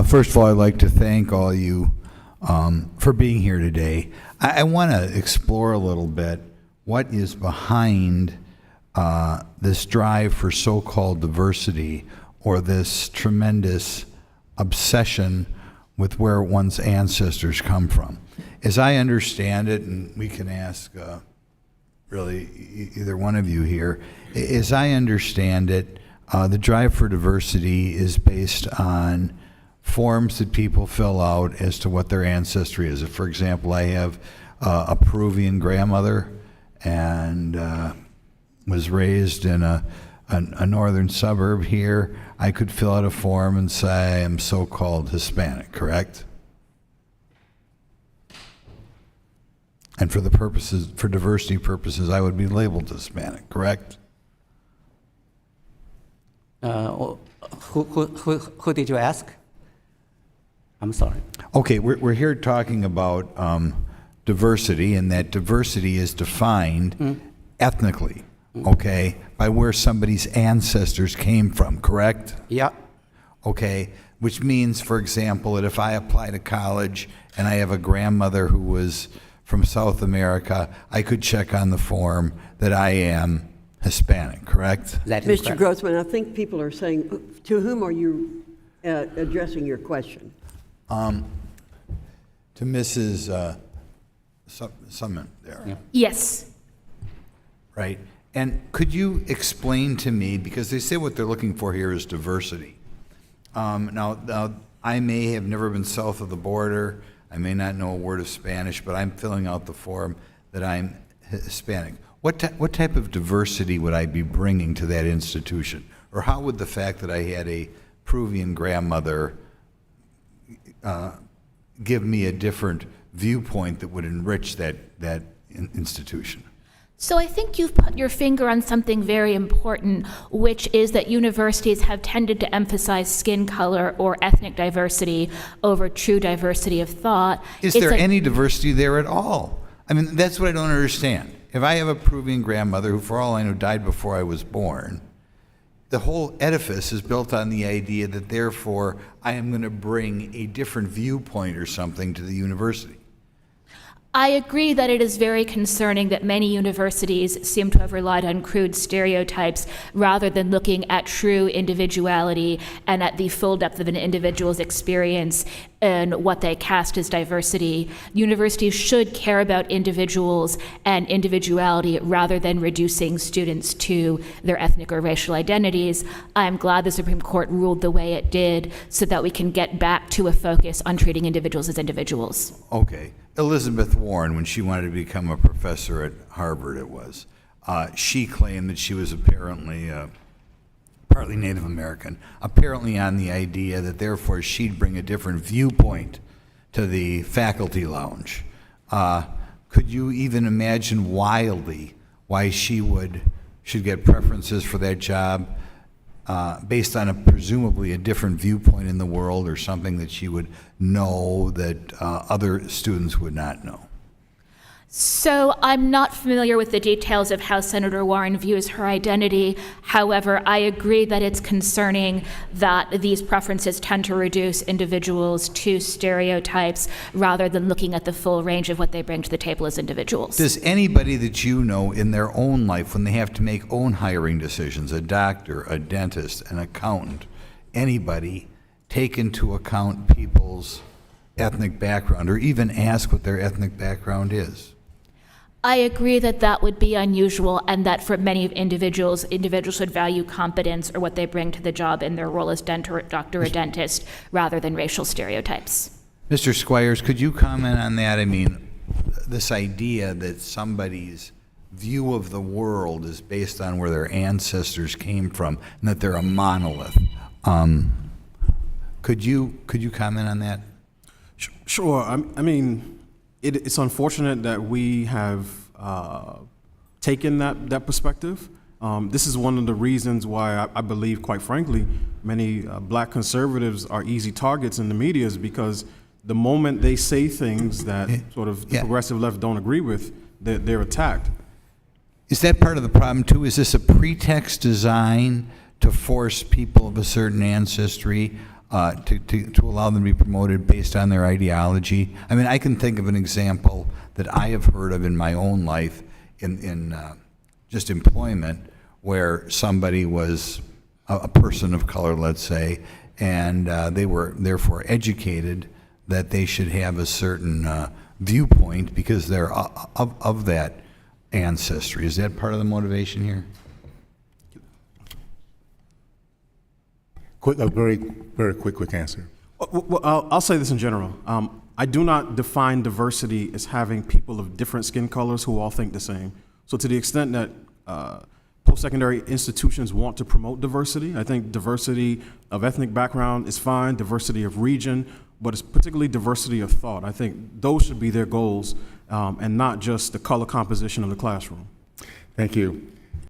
First of all, I'd like to thank all you for being here today. I want to explore a little bit what is behind this drive for so-called diversity, or this tremendous obsession with where one's ancestors come from. As I understand it, and we can ask really either one of you here, as I understand it, the drive for diversity is based on forms that people fill out as to what their ancestry is. If, for example, I have a Peruvian grandmother and was raised in a northern suburb here, I could fill out a form and say I'm so-called Hispanic, correct? And for diversity purposes, I would be labeled Hispanic, correct? Who did you ask? I'm sorry. Okay, we're here talking about diversity, and that diversity is defined ethnically, okay, by where somebody's ancestors came from, correct? Yeah. Okay, which means, for example, that if I apply to college and I have a grandmother who was from South America, I could check on the form that I am Hispanic, correct? That is Mr. correct. Grothman, I think people are saying, to whom are you addressing your question? To Mrs. Summon there. Yeah. Yes. Right. And could you explain to me, because they say what they're looking for here is diversity. Now, I may have never been south of the border. I may not know a word of Spanish, but I'm filling out the form that I'm Hispanic. What type of diversity would I be bringing to that institution? Or how would the fact that I had a Peruvian grandmother give me a different viewpoint that would enrich that institution? So I think you've put your finger on something very important, which is that universities have tended to emphasize skin color or ethnic diversity over true diversity of thought. Is there any diversity there at all? I mean, that's what I don't understand. If I have a Peruvian grandmother who, for all I know, died before I was born, the whole edifice is built on the idea that, therefore, I am going to bring a different viewpoint or something to the university. I agree that it is very concerning that many universities seem to have relied on crude stereotypes rather than looking at true individuality and at the full depth of an individual's experience and what they cast as diversity. Universities should care about individuals and individuality rather than reducing students to their ethnic or racial identities. I'm glad the Supreme Court ruled the way it did so that we can get back to a focus on treating individuals as individuals. Okay. Elizabeth Warren, when she wanted to become a professor at Harvard, she claimed that she was apparently partly Native American, apparently on the idea that, therefore, she'd bring a different viewpoint to the faculty lounge. Could you even imagine wildly why she should get preferences for that job based on presumably a different viewpoint in the world, or something that she would know that other students would not know? So I'm not familiar with the details of how Senator Warren views her identity. However, I agree that it's concerning that these preferences tend to reduce individuals to stereotypes rather than looking at the full range of what they bring to the table as individuals. Does anybody that you know in their own life, when they have to make own hiring decisions, a doctor, a dentist, an accountant, anybody take into account people's ethnic background, or even ask what their ethnic background is? I agree that that would be unusual, and that for many individuals should value competence or what they bring to the job in their role as doctor or dentist rather than racial stereotypes. Mr. Squires, could you comment on that? I mean, this idea that somebody's view of the world is based on where their ancestors came from and that they're a monolith. Could you comment on that? Sure. I mean, it's unfortunate that we have taken that perspective. This is one of the reasons why I believe, quite frankly, many black conservatives are easy targets in the media, is because the moment they say things that sort of the progressive left don't agree with, they're attacked. Is that part of the problem too? Is this a pretext design to force people of a certain ancestry to allow them to be promoted based on their ideology. I mean, I can think of an example that I have heard of in my own life in just employment, where somebody was a person of color, let's say, and they were therefore educated that they should have a certain viewpoint because they're of that ancestry. Is that part of the motivation here? A very, very quick answer. Well, I'll say this in general. I do not define diversity as having people of different skin colors who all think the same. So to the extent that post-secondary institutions want to promote diversity, I think diversity of ethnic background is fine, diversity of region, but it's particularly diversity of thought. I think those should be their goals, and not just the color composition of the classroom. Thank you.